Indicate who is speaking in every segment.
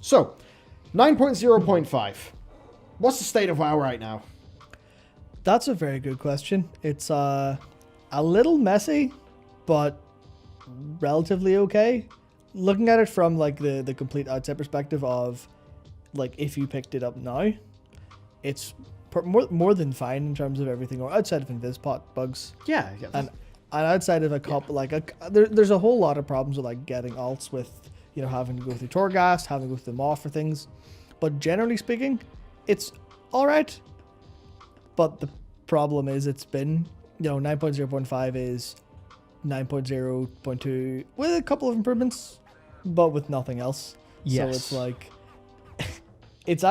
Speaker 1: So, 9.0.5. What's the state of WoW right now?
Speaker 2: That's a very good question. It's a little messy, but relatively okay. Looking at it from like the complete outside perspective of like if you picked it up now, it's more than fine in terms of everything, or outside of Invispot bugs.
Speaker 1: Yeah.
Speaker 2: And outside of a couple, there's a whole lot of problems with like getting alts with, having to go through Torghast, having to go through the Moth for things. But generally speaking, it's all right. But the problem is it's been, 9.0.5 is 9.0.2 with a couple of improvements, but with nothing else.
Speaker 1: Yes.
Speaker 2: So it's like, it's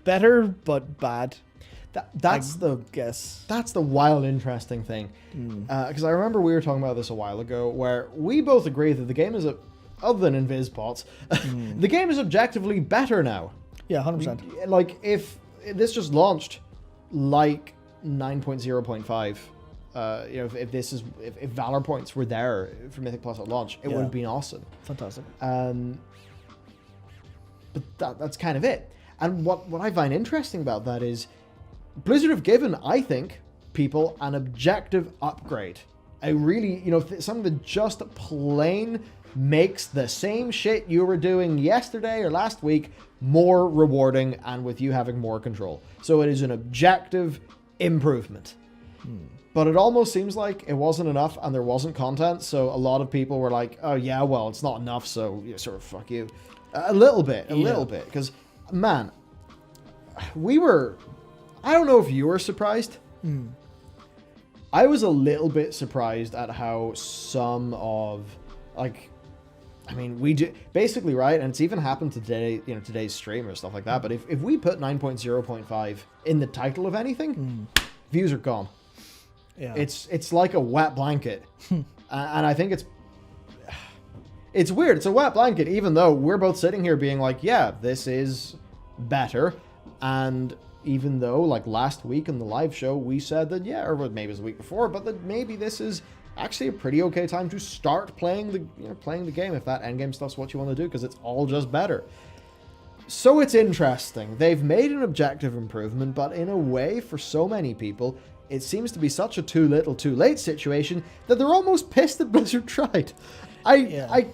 Speaker 2: better, but bad.
Speaker 1: That's the wild, interesting thing. Because I remember we were talking about this a while ago, where we both agree that the game is, other than Invispots, the game is objectively better now.
Speaker 2: Yeah, 100%.
Speaker 1: Like, if this just launched like 9.0.5, if Valor points were there for Mythic Plus at launch, it would have been awesome.
Speaker 2: Fantastic.
Speaker 1: But that's kind of it. And what I find interesting about that is Blizzard have given, I think, people an objective upgrade. Something that just plain makes the same shit you were doing yesterday or last week more rewarding and with you having more control. So it is an objective improvement. But it almost seems like it wasn't enough and there wasn't content, so a lot of people were like, oh yeah, well, it's not enough, so sort of fuck you. A little bit, because, man, I don't know if you were surprised. I was a little bit surprised at how some of, we do, basically, right, and it's even happened today, today's stream or stuff like that, but if we put 9.0.5 in the title of anything, views are gone. Yeah. It's like a wet blanket. And I think it's weird. It's a wet blanket, even though we're both sitting here being like, yeah, this is better. And even though, like, last week in the live show, we said that, yeah, or maybe it was the week before, but that maybe this is actually a pretty okay time to start playing the game, if that endgame stuff's what you want to do, because it's all just better. So it's interesting. They've made an objective improvement, but in a way, for so many people, it seems to be such a too little, too late situation that they're almost pissed that Blizzard tried. I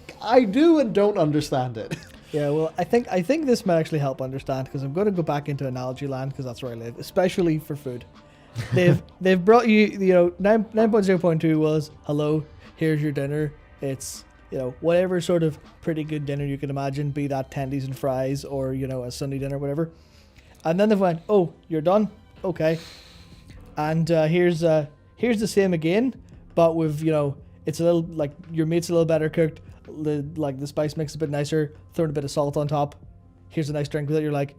Speaker 1: do and don't understand it.
Speaker 2: Yeah, well, I think this might actually help understand, because I'm going to go back into analogy land, because that's where I live, especially for food. They've brought you, 9.0.2 was, hello, here's your dinner. It's, whatever sort of pretty good dinner you can imagine, be that tendies and fries or, a Sunday dinner, whatever. And then they went, oh, you're done? Okay. And here's the same again, but with, it's a little, like, your meat's a little better cooked, the spice mix is a bit nicer, throwing a bit of salt on top. Here's a nice drink with it. You're like,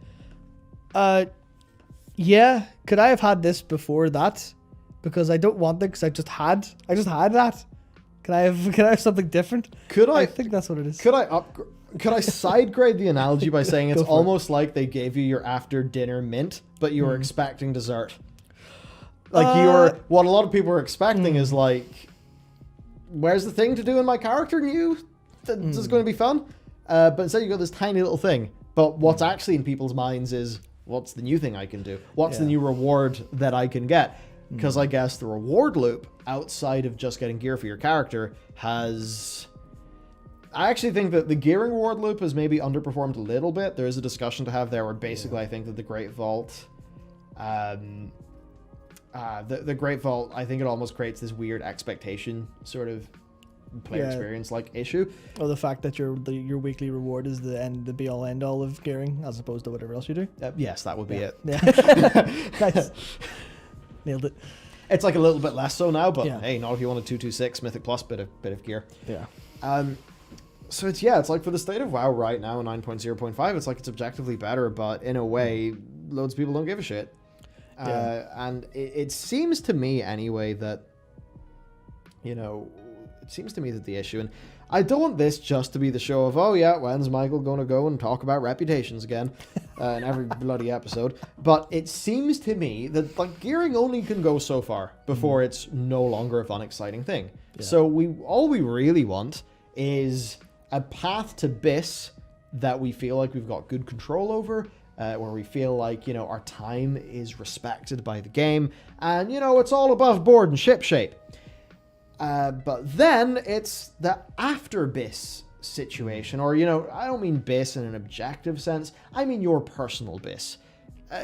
Speaker 2: yeah, could I have had this before that? Because I don't want it, because I just had that. Can I have something different? I think that's what it is.
Speaker 1: Could I side grade the analogy by saying it's almost like they gave you your after dinner mint, but you were expecting dessert? Like what a lot of people are expecting is like, where's the thing to do in my character new? This is going to be fun. But instead you got this tiny little thing. But what's actually in people's minds is, what's the new thing I can do? What's the new reward that I can get? Because I guess the reward loop, outside of just getting gear for your character, has... I actually think that the gearing reward loop has maybe underperformed a little bit. There is a discussion to have there where basically I think that the Great Vault... the Great Vault, I think it almost creates this weird expectation sort of player experience like issue.
Speaker 2: Or the fact that your weekly reward is the be all end all of gearing as opposed to whatever else you do.
Speaker 1: Yes, that would be it.
Speaker 2: Yeah. Nice. Nailed it.
Speaker 1: It's like a little bit less so now, but hey, not if you want a 226 Mythic Plus bit of gear.
Speaker 2: Yeah.
Speaker 1: So it's like for the state of WoW right now, 9.0.5, it's like it's objectively better, but in a way, loads of people don't give a shit. And it seems to me anyway that, it seems to me that the issue, and I don't want this just to be the show of, oh yeah, when's Michael going to go and talk about reputations again in every bloody episode, but it seems to me that like gearing only can go so far before it's no longer a fun, exciting thing. Yeah. So all we really want is a path to BIS that we feel like we've got good control over, where we feel like, our time is respected by the game, and, it's all above board and shipshape. But then it's the after BIS situation, or, I don't mean BIS in an objective sense, I mean your personal BIS.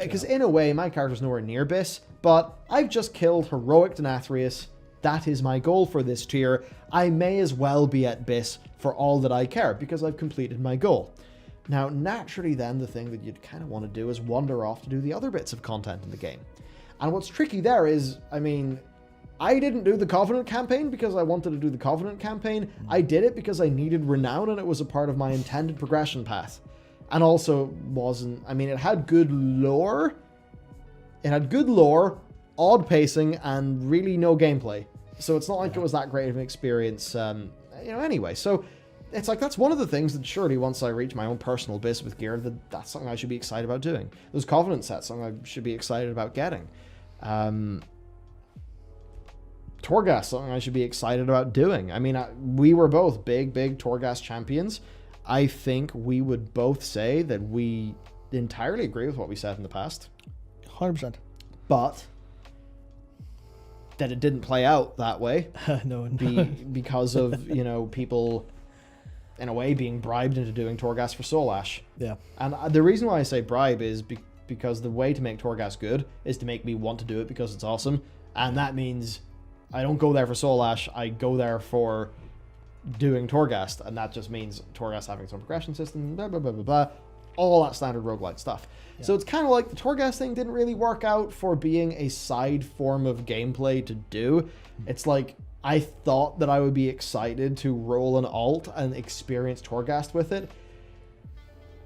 Speaker 1: Because in a way, my character's nowhere near BIS, but I've just killed Heroic Denathrius. That is my goal for this tier. I may as well be at BIS for all that I care, because I've completed my goal. Now, naturally then, the thing that you'd kind of want to do is wander off to do the other bits of content in the game. And what's tricky there is, I didn't do the Covenant campaign because I wanted to do the Covenant campaign. I did it because I needed renown and it was a part of my intended progression path. And also wasn't, it had good lore. It had good lore, odd pacing, and really no gameplay. So it's not like it was that great of an experience, anyway. So it's like, that's one of the things that surely once I reach my own personal BIS with gear, that's something I should be excited about doing. Those Covenant sets, something I should be excited about getting. Torghast, something I should be excited about doing. We were both big Torghast champions. I think we would both say that we entirely agree with what we said in the past.
Speaker 2: 100%.
Speaker 1: But that it didn't play out that way.
Speaker 2: No.
Speaker 1: Because of, people, in a way, being bribed into doing Torghast for Soul Ash.
Speaker 2: Yeah.
Speaker 1: And the reason why I say bribe is because the way to make Torghast good is to make me want to do it because it's awesome. And that means I don't go there for Soul Ash, I go there for doing Torghast, and that just means Torghast having its own progression system, blah, blah, blah, blah, blah, all that standard roguelite stuff. Yeah. So it's kind of like the Torghast thing didn't really work out for being a side form of gameplay to do. It's like, I thought that I would be excited to roll an alt and experience Torghast with it,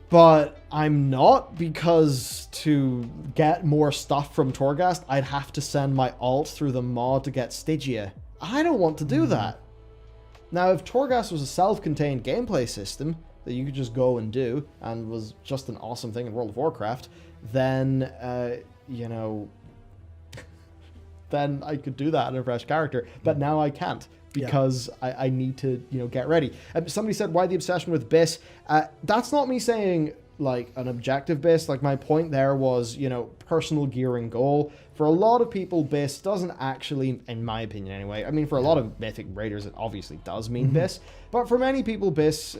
Speaker 1: but I'm not, because to get more stuff from Torghast, I'd have to send my alt through the mod to get Stygia. I don't want to do that. Now, if Torghast was a self-contained gameplay system that you could just go and do, and was just an awesome thing in World of Warcraft, then, then I could do that in a fresh character. But now I can't, because I need to, get ready. Somebody said, why the obsession with BIS? That's not me saying, like, an objective BIS. Like, my point there was, personal gearing goal. For a lot of people, BIS doesn't actually, in my opinion anyway, for a lot of Mythic Raiders, it obviously does mean BIS. But for many people, BIS,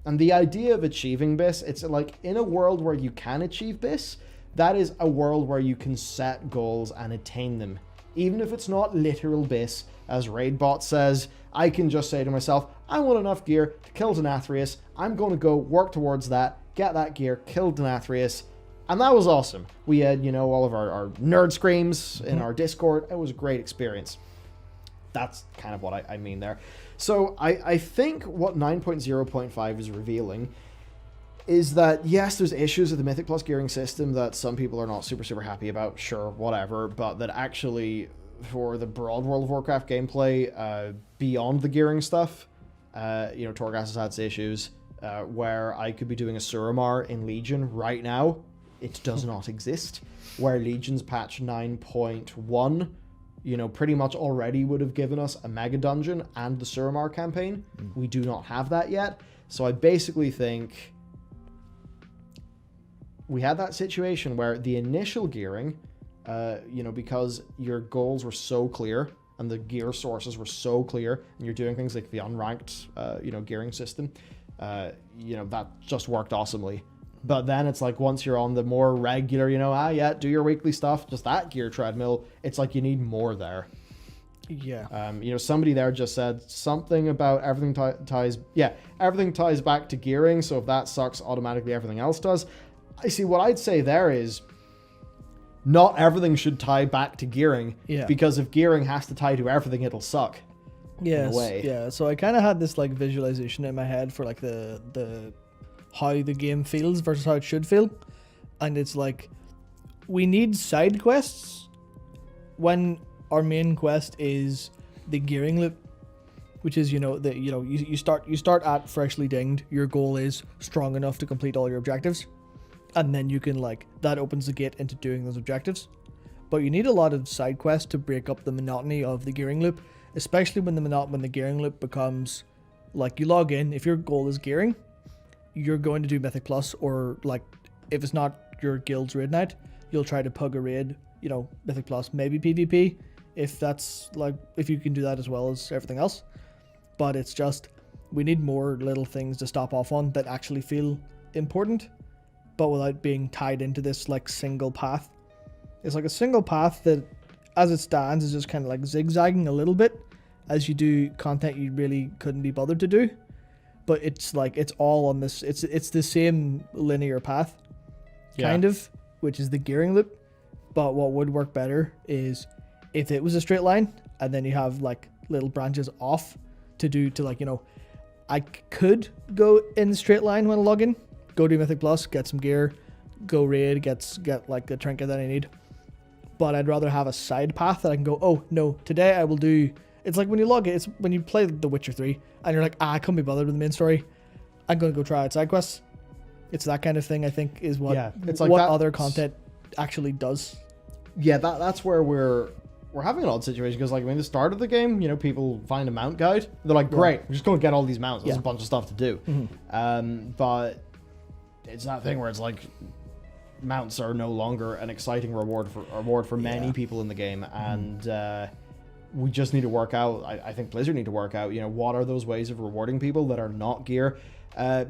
Speaker 1: and the idea of achieving BIS, it's like, in a world where you can achieve BIS, that is a world where you can set goals and attain them. Even if it's not literal BIS, as Raidbot says, I can just say to myself, I want enough gear to kill Denathrius, I'm going to go work towards that, get that gear, kill Denathrius, and that was awesome. We had, all of our nerd screams in our Discord. It was a great experience. That's kind of what I mean there. So I think what 9.0.5 is revealing is that, yes, there's issues with the Mythic Plus gearing system that some people are not super happy about, sure, whatever, but that actually, for the broad World of Warcraft gameplay, beyond the gearing stuff, Torghast has had its issues, where I could be doing a Suramar in Legion right now. It does not exist. Where Legion's patch 9.1, pretty much already would have given us a Mega Dungeon and the Suramar campaign. We do not have that yet. So I basically think we had that situation where the initial gearing, because your goals were so clear and the gear sources were so clear, and you're doing things like the unranked, gearing system, that just worked awesomely. But then it's like, once you're on the more regular, do your weekly stuff, just that gear treadmill, it's like you need more there.
Speaker 2: Yeah.
Speaker 1: Somebody there just said something about everything everything ties back to gearing, so if that sucks, automatically everything else does. I see, what I'd say there is, not everything should tie back to gearing, because if gearing has to tie to everything, it'll suck.
Speaker 2: Yes,
Speaker 1: in a way.
Speaker 2: Yeah, so I kind of had this like visualization in my head for like the how the game feels versus how it should feel, and it's like, we need side quests when our main quest is the gearing loop, which is you start at freshly dinged. Your goal is strong enough to complete all your objectives, and then you can that opens the gate into doing those objectives. But you need a lot of side quests to break up the monotony of the gearing loop, especially when the gearing loop becomes like, you log in, if your goal is gearing, you're going to do Mythic Plus, or like if it's not your guild's raid night, you'll try to pug a raid, you know, Mythic Plus, maybe PvP, if that's like, if you can do that as well as everything else. But it's just, we need more little things to stop off on that actually feel important, but without being tied into this like single path. It's like a single path that, as it stands, is just kind of like zigzagging a little bit as you do content you really couldn't be bothered to do. But it's like, it's all on this, it's the same linear path, kind of, which is the gearing loop. But what would work better is if it was a straight line and then you have like little branches off to like, you know, I could go in the straight line when I log in, go do Mythic Plus, get some gear, go raid, get like the trinket that I need. But I'd rather have a side path that I can go, oh no, today I will do. It's like when you log in, it's when you play The Witcher 3 and you're like, I can't be bothered with the main story, I'm going to go try out side quests. It's that kind of thing, I think, is what
Speaker 1: it's like
Speaker 2: what other content actually does.
Speaker 1: Yeah, that's where we're having an odd situation, because like when the start of the game, you know, people find a mount guide, they're like, great, we're just going to get all these mounts. There's a bunch of stuff to do. But it's that thing where it's like mounts are no longer an exciting reward for many people in the game, and we just need to work out. I think Blizzard need to work out, you know, what are those ways of rewarding people that are not gear.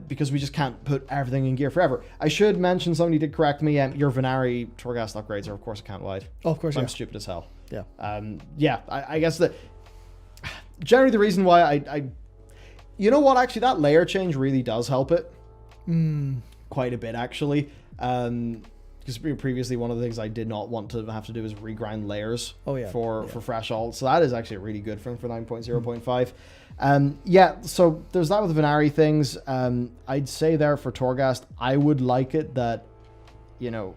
Speaker 1: Because we just can't put everything in gear forever. I should mention, somebody did correct me, your Venari Torghast upgrades are of course account-wide.
Speaker 2: Oh, of course,
Speaker 1: I'm stupid as hell.
Speaker 2: Yeah.
Speaker 1: I guess that generally the reason why I you know what, actually that layer change really does help it. Quite a bit, actually. Because previously one of the things I did not want to have to do is regrind layers for fresh alt. So that is actually a really good thing for 9.0.5. So there's that with the Venari things. I'd say there for Torghast, I would like it that, you know,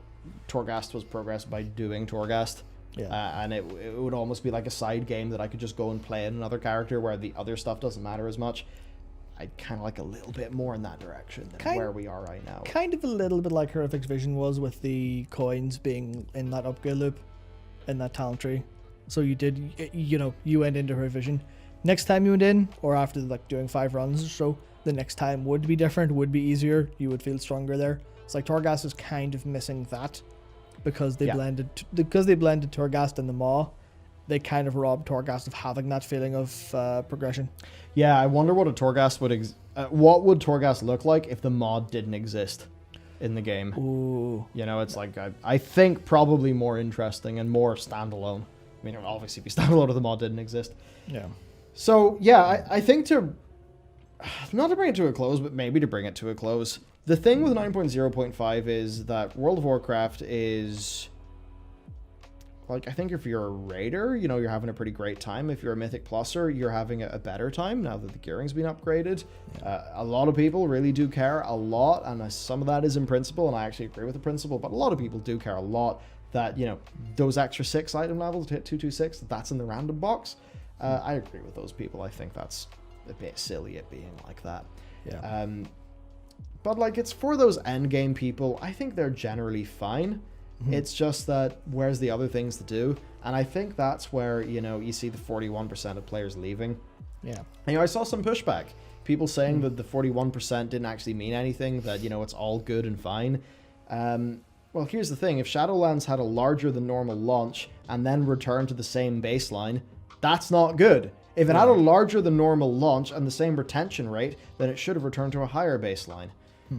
Speaker 1: Torghast was progressed by doing Torghast. And it would almost be like a side game that I could just go and play in another character where the other stuff doesn't matter as much. I'd kind of like a little bit more in that direction than where we are right now. Kind
Speaker 2: of a little bit like Horrific's vision was with the coins being in that upgrade loop, in that talent tree. So you did, you know, you went into her vision. Next time you went in, or after like doing 5 runs or so, the next time would be different, would be easier. You would feel stronger there. It's like Torghast is kind of missing that because they blended Torghast and the Maw. They kind of robbed Torghast of having that feeling of progression. Yeah,
Speaker 1: I wonder what a Torghast what would Torghast look like if the mod didn't exist in the game.
Speaker 2: Ooh.
Speaker 1: You know, it's like I think probably more interesting and more standalone. I mean, it would obviously be standalone if the mod didn't exist.
Speaker 2: Yeah.
Speaker 1: So yeah, I think to not to bring it to a close, but maybe to bring it to a close. The thing with 9.0.5 is that World of Warcraft is, like, I think if you're a raider, you know, you're having a pretty great time. If you're a Mythic Pluser, you're having a better time now that the gearing's been upgraded. A lot of people really do care a lot, and some of that is in principle, and I actually agree with the principle, but a lot of people do care a lot that, you know, those extra 6 item levels to hit 226, that's in the random box. I agree with those people. I think that's a bit silly, it being like that.
Speaker 2: Yeah.
Speaker 1: But, like, it's for those endgame people. I think they're generally fine. It's just that where's the other things to do? And I think that's where, you know, you see the 41% of players leaving.
Speaker 2: Yeah.
Speaker 1: And, you know, I saw some pushback. People saying that the 41% didn't actually mean anything, that, you know, it's all good and fine. Well, here's the thing. If Shadowlands had a larger than normal launch and then returned to the same baseline, that's not good. If it had a larger than normal launch and the same retention rate, then it should have returned to a higher baseline.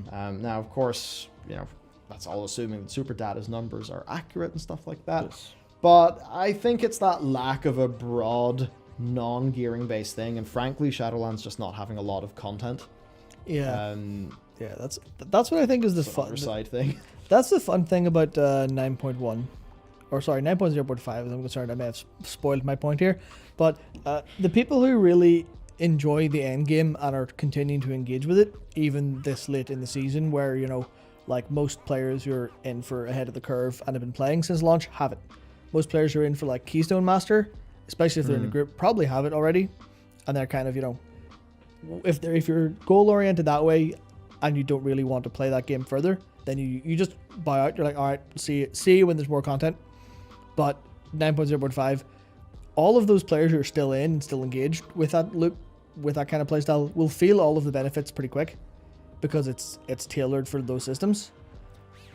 Speaker 1: Now, of course, you know, that's all assuming that Super Data's numbers are accurate and stuff like that.
Speaker 2: Yes.
Speaker 1: But I think it's that lack of a broad, non-gearing based thing, and frankly, Shadowlands just not having a lot of content.
Speaker 2: Yeah. Yeah, that's what I think is the fun
Speaker 1: side thing.
Speaker 2: That's the fun thing about 9.1. Or sorry, 9.0.5, I'm concerned I may have spoiled my point here. But the people who really enjoy the end game and are continuing to engage with it, even this late in the season, where, you know, like most players who are in for ahead of the curve and have been playing since launch have it. Most players who are in for like Keystone Master, especially if they're in a group, probably have it already. And they're kind of, you know, if you're goal oriented that way and you don't really want to play that game further, then you just buy out. You're like, all right, see you when there's more content. But 9.0.5, all of those players who are still in and still engaged with that loop, with that kind of playstyle, will feel all of the benefits pretty quick. because it's tailored for those systems.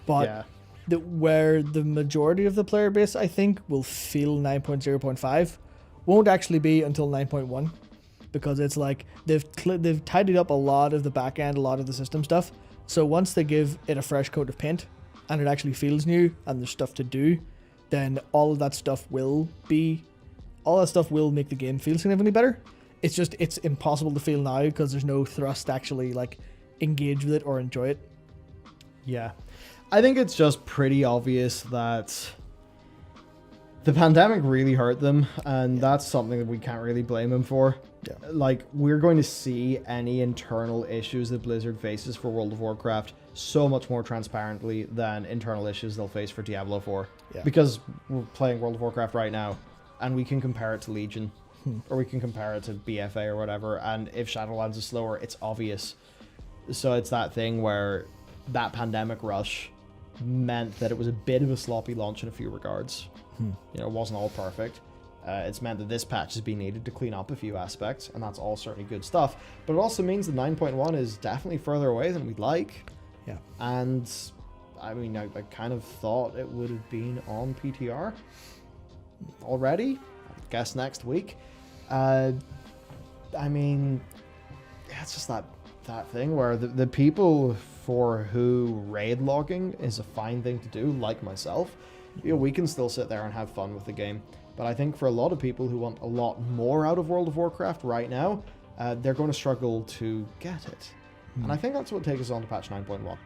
Speaker 2: But
Speaker 1: yeah.
Speaker 2: Where the majority of the player base, I think, will feel 9.0.5 won't actually be until 9.1, because it's like they've tidied up a lot of the back end, a lot of the system stuff. So once they give it a fresh coat of paint and it actually feels new and there's stuff to do, then all of that stuff will make the game feel significantly better. It's just, it's impossible to feel now because there's no thrust to actually like engage with it or enjoy it.
Speaker 1: Yeah. I think it's just pretty obvious that the pandemic really hurt them, and that's something that we can't really blame them for.
Speaker 2: Yeah.
Speaker 1: Like, we're going to see any internal issues that Blizzard faces for World of Warcraft so much more transparently than internal issues they'll face for Diablo 4.
Speaker 2: Yeah.
Speaker 1: Because we're playing World of Warcraft right now, and we can compare it to Legion, or we can compare it to BFA or whatever, and if Shadowlands is slower, it's obvious. So it's that thing where that pandemic rush meant that it was a bit of a sloppy launch in a few regards. You know, it wasn't all perfect. It's meant that this patch has been needed to clean up a few aspects, and that's all certainly good stuff. But it also means that 9.1 is definitely further away than we'd like.
Speaker 2: Yeah.
Speaker 1: And, I mean, I kind of thought it would have been on PTR already. I guess next week. I mean, yeah, it's just that thing where the people for who raid logging is a fine thing to do, like myself, you know, we can still sit there and have fun with the game. But I think for a lot of people who want a lot more out of World of Warcraft right now, they're going to struggle to get it. And I think that's what takes us on to patch 9.1.